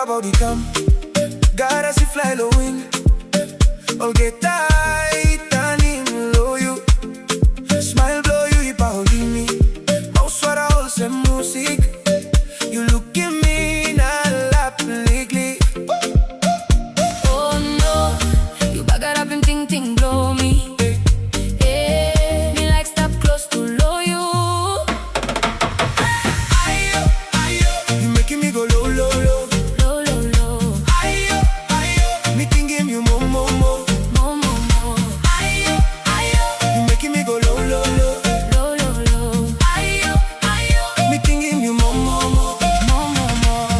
your body come. God as you fly low wing. All get tight and in low you. Smile blow you hip holding me. Mouse what I hold some music. You look at me now lap lately. Oh no, you bag it up and ting ting blow me. Hey, me like stop close to low you. Aiyo, aiyo, you making me go low, low, low. Low, low, low. Aiyo, aiyo, me thinking you more, more, more. More, more, more. Aiyo, aiyo, you making me go low, low, low. Low, low, low. Aiyo, aiyo, me thinking you more, more, more. More, more, more.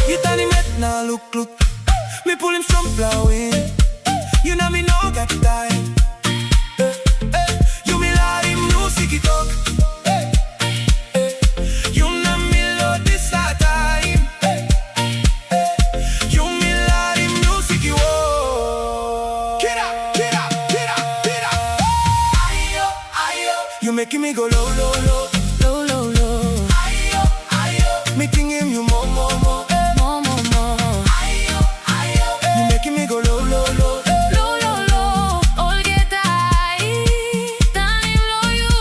You tell him it now, look, look. Me pull him from plowing. You know me no got time. You me let him music it talk. You know me love this time. You me let him music it walk. Get up, get up, get up, get up. Aiyo, aiyo, you making me go low, low, low. Low, low, low. Aiyo, aiyo, me thinking you more, more, more. More, more, more. Aiyo, aiyo, you making me go low, low, low. Low, low, low. All get tight and in low you.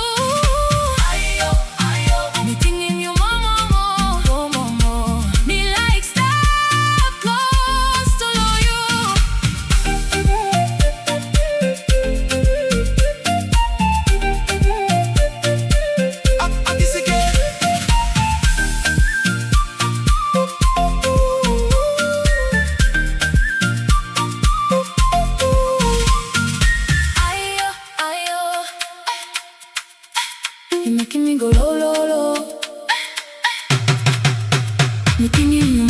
Aiyo, aiyo, Me thinking you more, more, more. More, more, more. Me like stop close to low you. this again. Aiyo, aiyo. You making me go low, low, low. Me thinking you